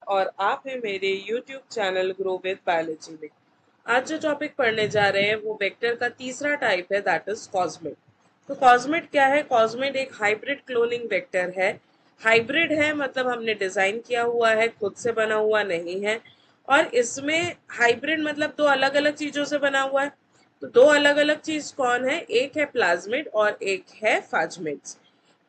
और आप हैं मेरे YouTube channel grow with biology में। आज जो टॉपिक पढ़ने जा रहे हैं वो वेक्टर का तीसरा टाइप है, दैट इज कॉस्मिड। तो कॉस्मिड क्या है? कॉस्मिड एक हाइब्रिड क्लोनिंग वेक्टर है। हाइब्रिड है मतलब हमने डिजाइन किया हुआ है, खुद से बना हुआ नहीं है। और इसमें हाइब्रिड मतलब दो अलग अलग चीजों से बना हुआ है। तो दो अलग अलग चीज कौन है? एक है प्लाज्मिड और एक है फाजमिड्स।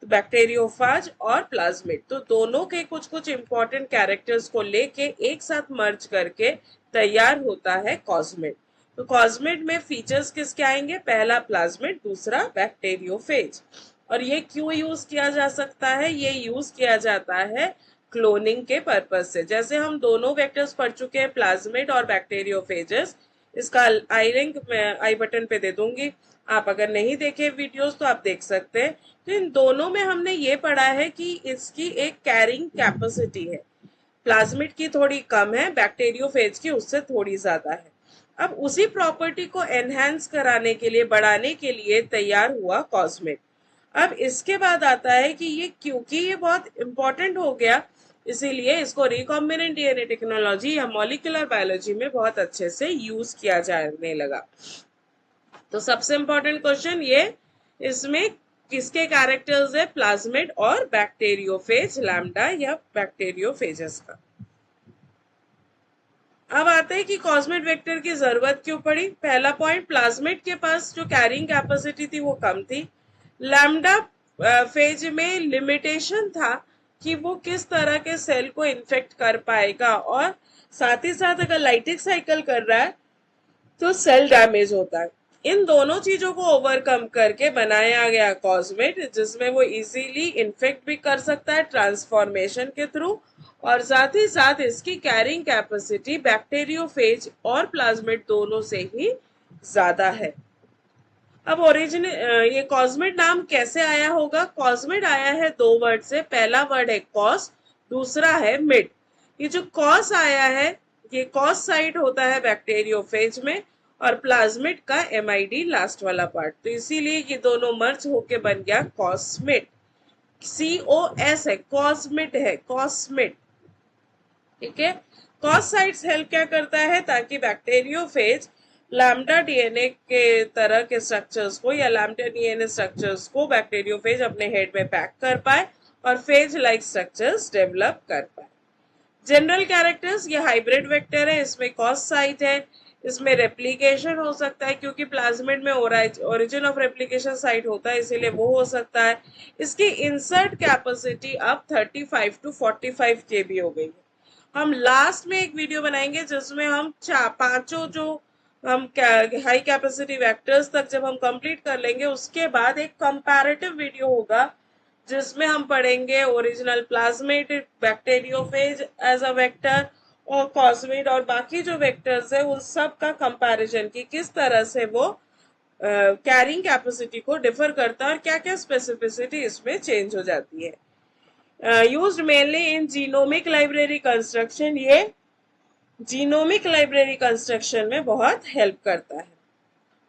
तो बैक्टीरियोफाज और प्लाज्मिड, तो दोनों के कुछ कुछ इंपॉर्टेंट कैरेक्टर्स को लेके एक साथ मर्ज करके तैयार होता है कॉस्मिड। तो कॉस्मिड में फीचर्स किसके आएंगे? पहला प्लाज्मिड, दूसरा बैक्टीरियोफेज। और ये क्यों यूज किया जा सकता है? ये यूज किया जाता है क्लोनिंग के पर्पज से। जैसे हम दोनों वेक्टर्स पढ़ चुके हैं, प्लाज्मिड और बैक्टीरियोफेजेस। इसका आई लिंक मैं आई बटन पे दे दूंगी, आप अगर नहीं देखे वीडियोस तो आप देख सकते हैं। तो इन दोनों में हमने ये पढ़ा है कि इसकी एक कैरिंग कैपेसिटी है। प्लाज्मिड की थोड़ी कम है, बैक्टीरियोफेज की उससे थोड़ी ज्यादा है। अब उसी प्रॉपर्टी को एनहांस कराने के लिए, बढ़ाने के लिए तैयार हुआ कॉस्मिड। अब इसके बाद आता है कि ये क्योंकि ये बहुत इंपॉर्टेंट हो गया, इसीलिए इसको रिकॉम्बिनेंट डीएनए टेक्नोलॉजी या मॉलिक्यूलर बायोलॉजी में बहुत अच्छे से यूज किया जाने लगा। तो सबसे इंपॉर्टेंट क्वेश्चन ये, इसमें किसके कैरेक्टर्स है? प्लाज्मिड और बैक्टीरियोफेज लैम्डा या बैक्टीरियोफेजेस का। अब आते हैं कि कॉस्मिड वेक्टर की जरूरत क्यों पड़ी। पहला पॉइंट, प्लाज्मिड के पास जो कैरिंग कैपेसिटी थी वो कम थी। लैम्डा फेज में लिमिटेशन था कि वो किस तरह के सेल को इन्फेक्ट कर पाएगा, और साथ ही साथ अगर लाइटिक साइकिल कर रहा है तो सेल डैमेज होता है। इन दोनों चीजों को ओवरकम करके बनाया गया कॉस्मिड, जिसमें वो इजीली इन्फेक्ट भी कर सकता है ट्रांसफॉर्मेशन के थ्रू, और साथ ही साथ इसकी कैरिंग कैपेसिटी बैक्टीरियोफेज और प्लाज्मिड दोनों से ही ज्यादा है। अब ये कॉस्मिड नाम कैसे आया होगा? कॉस्मिड आया है दो वर्ड से। पहला वर्ड है कॉस, दूसरा है मिड। ये जो कॉस आया है, ये कॉस साइट होता है बैक्टीरियोफेज में, और प्लाज्मिड का एमआईडी लास्ट वाला पार्ट, तो इसीलिए ये दोनों मर्ज होके बन गया कॉस्मिड। COS है, कॉस्मिड है, कॉस्मिड। ठीक है। कॉस साइट्स हेल्प क्या करता है? ताकि बैक्टीरियोफेज लैम्डा डीएनए के तरह के स्ट्रक्चर्स को या लैम्डा डीएनए स्ट्रक्चर्स को बैक्टीरियोफेज अपने हेड में पैक कर पाए और फेज लाइक स्ट्रक्चर्स डेवलप कर पाए। जनरल कैरेक्टर्स, ये हाइब्रिड वेक्टर है, इसमें कॉस साइट है, इसमें रेप्लिकेशन हो सकता है क्योंकि प्लाज्मिड में ओरिजिन ऑफ रेप्लिकेशन साइट होता है, इसीलिए वो हो सकता है। इसकी इंसर्ट कैपेसिटी अब 35 to 45 KB हो गई है। हम लास्ट में एक वीडियो बनाएंगे जिसमें हम पांचों जो हम हाई कैपेसिटी वेक्टर्स तक जब हम कंप्लीट कर लेंगे, उसके बाद एक कंपैरेटिव वीडियो होगा जिसमें हम पढ़ेंगे original plasmid, bacteriophage as a vector, और कॉस्मिड और बाकी जो वेक्टर्स है उन सब का कंपैरिजन की किस तरह से वो कैरिंग कैपेसिटी को डिफर करता है और क्या क्या स्पेसिफिसिटी इसमें चेंज हो जाती है। यूज्ड मेनली इन जीनोमिक लाइब्रेरी कंस्ट्रक्शन, ये जीनोमिक लाइब्रेरी कंस्ट्रक्शन में बहुत हेल्प करता है।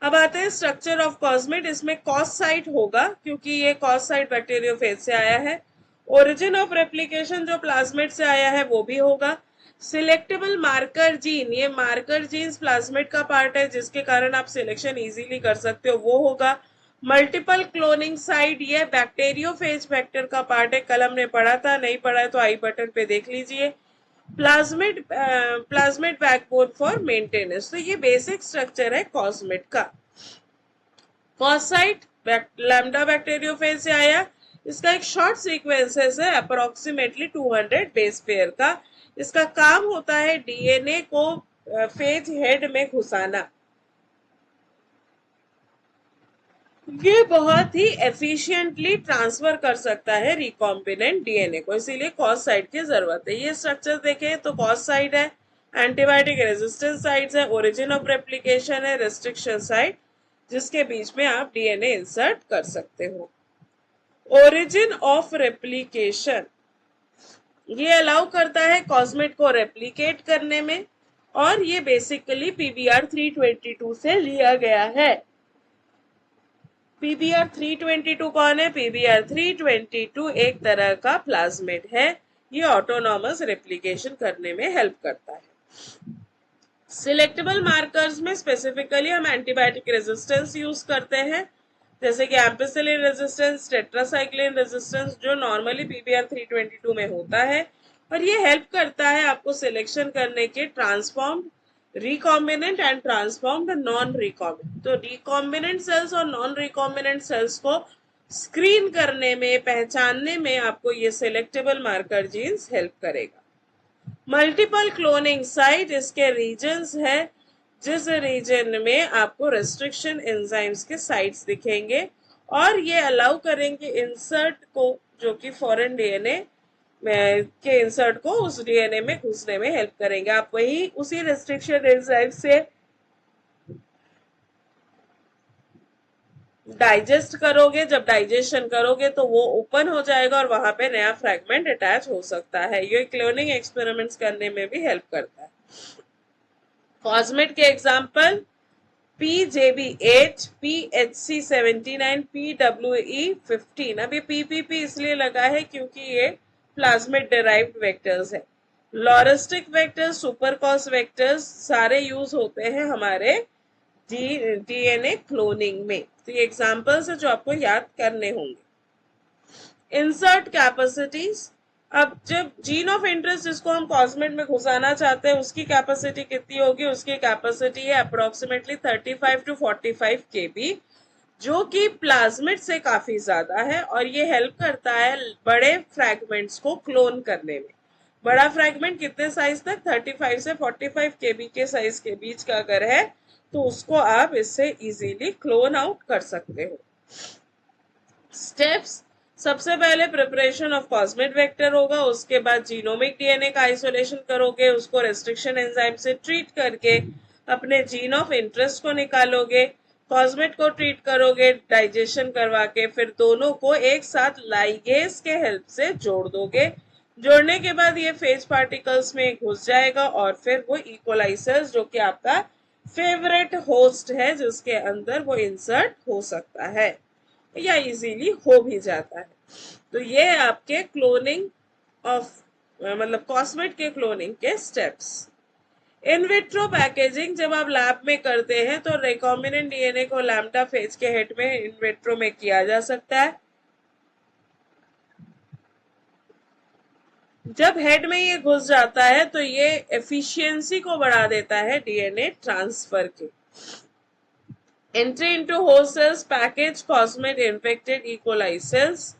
अब आते हैं स्ट्रक्चर ऑफ कॉस्मिड। इसमें कॉस साइट होगा क्योंकि ये कॉस साइट बैक्टीरियोफेज से आया है। ओरिजिन ऑफ रेप्लिकेशन जो प्लाज्मिड से आया है वो भी होगा। सिलेक्टेबल मार्कर जीन, ये मार्कर जीन्स प्लाज्मिड का पार्ट है जिसके कारण आप सिलेक्शन इजीली कर सकते हो, वो होगा। मल्टीपल क्लोनिंग साइट, ये बैक्टीरियोफेज वेक्टर का पार्ट है, कल हमने पढ़ा था, नहीं पढ़ा है तो आई बटन पे देख लीजिए। प्लाज्मिड बैकबोन फॉर मेंटेनेंस, तो ये बेसिक स्ट्रक्चर है कॉस्मिड का। कॉसाइट लैम्डा बैक्टीरियोफेज से आया, इसका एक शॉर्ट सीक्वेंसेस है अप्रोक्सीमेटली 200 बेस पेयर का। इसका काम होता है डीएनए को फेज हेड में घुसाना। ये बहुत ही एफिशिएंटली ट्रांसफर कर सकता है रिकॉम्बिनेंट डीएनए को, इसीलिए कॉस साइट की जरूरत है। ये स्ट्रक्चर देखें तो कॉस साइट है, एंटीबायोटिक रेजिस्टेंस साइट्स है, ओरिजिन ऑफ रेप्लिकेशन है, रेस्ट्रिक्शन साइट जिसके बीच में आप डीएनए इंसर्ट कर सकते हो। ओरिजिन ऑफ रेप्लिकेशन, ये अलाउ करता है कॉस्मिड को रेप्लिकेट करने में, और ये बेसिकली PBr 322 से लिया गया है। PBr 322 कौन है? PBr 322 एक तरह का प्लाज्मिड है। ये ऑटोनॉमस रेप्लिकेशन करने में हेल्प करता है। सिलेक्टेबल मार्कर्स में स्पेसिफिकली हम एंटीबायोटिक रेजिस्टेंस यूज करते हैं, जैसे कि एम्पिसिलिन रेजिस्टेंस, टेट्रासाइक्लिन रेजिस्टेंस, जो नॉर्मली पीबीआर 322 में होता है, और ये हेल्प करता है आपको सिलेक्शन करने के transformed recombinant and transformed non recombinant. तो रिकॉम्बिनेंट सेल्स और नॉन रिकॉम्बिनेंट सेल्स को स्क्रीन करने में, पहचानने में आपको ये सिलेक्टेबल मार्कर जीन्स हेल्प करेगा। मल्टीपल क्लोनिंग साइट इसके रीजन्स है, जिस रीजन में आपको रेस्ट्रिक्शन एंजाइम्स के साइट्स दिखेंगे और ये अलाउ करेंगे इंसर्ट को, जो कि फॉरेन डीएनए के इंसर्ट को उस डीएनए में घुसने में हेल्प करेंगे। आप वही उसी रेस्ट्रिक्शन एंजाइम से डाइजेस्ट करोगे, जब डाइजेशन करोगे तो वो ओपन हो जाएगा और वहां पे नया फ्रैगमेंट अटैच हो सकता है। ये क्लोनिंग एक्सपेरिमेंट्स करने में भी हेल्प करता है। कॉस्मेट के एग्जांपल PJB8, PHC79, PWE15। अब ये PPP इसलिए लगा है क्योंकि ये प्लाज्मिड डेराइव्ड वेक्टर्स है। लॉरिस्टिक वेक्टर्स, सुपरकॉस वेक्टर्स सारे यूज होते हैं हमारे डीएनए क्लोनिंग में। तो ये एग्जांपल्स है जो आपको याद करने होंगे। इंसर्ट कैपेसिटीज, अब जब जीन ऑफ इंटरेस्ट जिसको हम कॉस्मेट में घुसाना चाहते हैं उसकी कैपेसिटी कितनी होगी, उसकी कैपेसिटी है अप्रोक्सीमेटली 35 to 45 kb, जो कि प्लाज्मिड से काफी ज्यादा है और ये हेल्प करता है बड़े फ्रैगमेंट्स को क्लोन करने में। बड़ा फ्रैगमेंट कितने साइज तक, 35 से 45 kb के साइज के बीच का अगर है तो उसको आप इससे इजीली क्लोन आउट कर सकते हो। स्टेप्स, सबसे पहले प्रिपरेशन ऑफ कॉस्मेट वेक्टर होगा, उसके बाद जीनोमिक डीएनए का आइसोलेशन करोगे, उसको रेस्ट्रिक्शन एंजाइम से ट्रीट करके अपने जीन ऑफ इंटरेस्ट को निकालोगे, कॉस्मेट को ट्रीट करोगे डाइजेशन करवा के, फिर दोनों को एक साथ लाइगेज के हेल्प से जोड़ दोगे। जोड़ने के बाद ये फेज पार्टिकल्स में घुस जाएगा और फिर वो इकोलाई सेल्स, जो कि आपका फेवरेट होस्ट है, जिसके अंदर वो इंसर्ट हो सकता है या इजीली हो भी जाता है। तो ये आपके क्लोनिंग ऑफ मतलब कॉस्मेट के क्लोनिंग के स्टेप्स। इन विट्रो पैकेजिंग जब आप लैब में करते हैं तो रिकॉम्बिनेंट डीएनए को लैम्डा फेज के हेड में इन विट्रो में किया जा सकता है। जब हेड में ये घुस जाता है तो ये एफिशिएंसी को बढ़ा देता है डीएनए ट्रांसफर की। Entry into host cells, package cosmid infected E coli cells,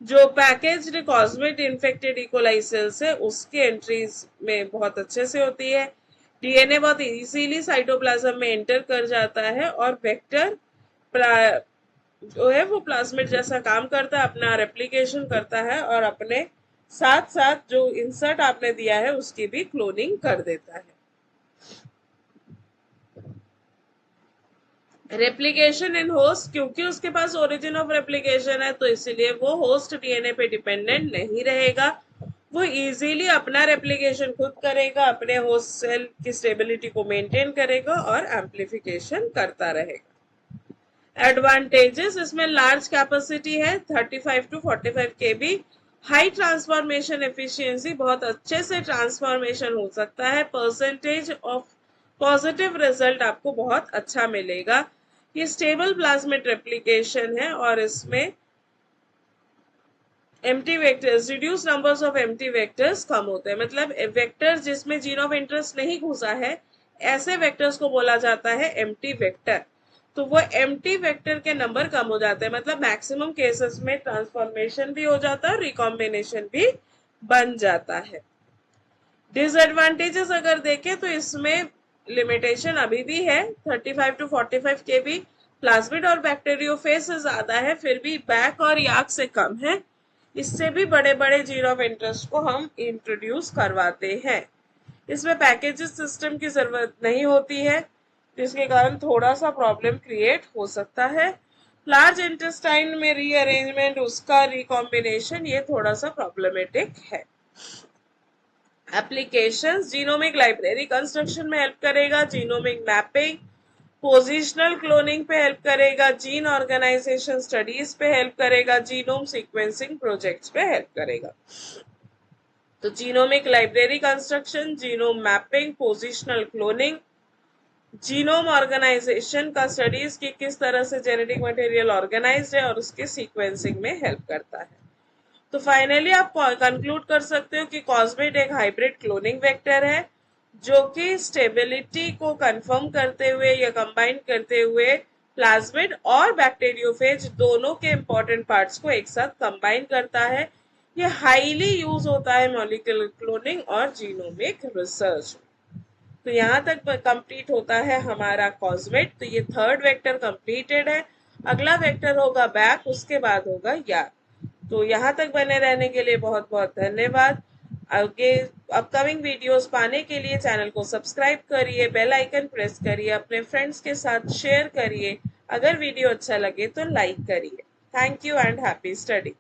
जो packaged cosmid infected E coli cells है उसकी एंट्रीज में बहुत अच्छे से होती है। डीएनए बहुत इजीली साइटोप्लाज्म में एंटर कर जाता है और वेक्टर जो है वो प्लाज्मिड जैसा काम करता है, अपना रेप्लिकेशन करता है और अपने साथ साथ जो इंसर्ट आपने दिया है उसकी भी क्लोनिंग कर देता है। रेप्लिकेशन इन होस्ट, क्योंकि उसके पास ओरिजिन ऑफ रेप्लिकेशन है तो इसीलिए वो होस्ट डीएनए पे डिपेंडेंट नहीं रहेगा, वो इजीली अपना रेप्लिकेशन खुद करेगा, अपने होस्ट सेल की स्टेबिलिटी को मेंटेन करेगा और एम्प्लीफिकेशन करता रहेगा। एडवांटेजेस, इसमें लार्ज कैपेसिटी है 35 to 45 kb, high transformation efficiency, बहुत अच्छे से ट्रांसफॉर्मेशन हो सकता है, परसेंटेज ऑफ पॉजिटिव रिजल्ट आपको बहुत अच्छा मिलेगा। ये स्टेबल प्लाज्मिड रेप्लिकेशन है और इसमें empty vectors, reduce numbers of empty vectors कम होते हैं। मतलब वेक्टर्स जिसमें जीन ऑफ इंटरेस्ट नहीं घुसा है ऐसे वेक्टर्स को बोला जाता है एम्प्टी वेक्टर। तो वो एम्प्टी वेक्टर के नंबर कम हो जाते हैं, मतलब मैक्सिमम केसेस में ट्रांसफॉर्मेशन भी हो जाता है और रिकॉम्बिनेशन भी बन जाता है। डिसएडवांटेजेस अगर देखें तो इसमें लिमिटेशन अभी भी है, 35 to 45 kb, प्लाज्मिड और बैक्टीरियोफेज से ज्यादा है, फिर भी बैक और याक से कम है। इससे भी बड़े बड़े जीन ऑफ इंटरेस्ट को हम इंट्रोड्यूस करवाते हैं। इसमें पैकेजेस सिस्टम की जरूरत नहीं होती है, जिसके कारण थोड़ा सा प्रॉब्लम क्रिएट हो सकता है। लार्ज इंटेस्टाइन में रीअरेंजमेंट, उसका रिकॉम्बिनेशन, ये थोड़ा सा प्रॉब्लमेटिक है। एप्लीकेशंस, जीनोमिक लाइब्रेरी कंस्ट्रक्शन में हेल्प करेगा, जीनोमिक मैपिंग, पोजिशनल क्लोनिंग पे हेल्प करेगा, जीन ऑर्गेनाइजेशन स्टडीज पे हेल्प करेगा, जीनोम सीक्वेंसिंग प्रोजेक्ट्स पे हेल्प करेगा। तो genomic library construction, genome mapping, positional cloning, genome organisation का स्टडीज कि किस तरह से जेनेटिक मटेरियल ऑर्गेनाइज्ड है और उसके सीक्वेंसिंग में हेल्प करता है। तो फाइनली आप कंक्लूड कर सकते हो कि कॉस्मिड एक हाइब्रिड क्लोनिंग वेक्टर है जो कि स्टेबिलिटी को कंफर्म करते हुए या कंबाइन करते हुए प्लाज्मिड और बैक्टीरियोफेज दोनों के इंपॉर्टेंट पार्ट्स को एक साथ कंबाइन करता है। ये हाईली यूज होता है मॉलिक्यूलर क्लोनिंग और जीनोमिक रिसर्च। तो यहाँ तक कंप्लीट होता है हमारा कॉस्मिड। तो ये थर्ड वेक्टर कंप्लीटेड है। अगला वेक्टर होगा बैक, उसके बाद होगा यार। तो यहाँ तक बने रहने के लिए बहुत बहुत धन्यवाद। आगे अपकमिंग वीडियोस पाने के लिए चैनल को सब्सक्राइब करिए, बेल आइकन प्रेस करिए, अपने फ्रेंड्स के साथ शेयर करिए। अगर वीडियो अच्छा लगे तो लाइक करिए। Thank you and happy study.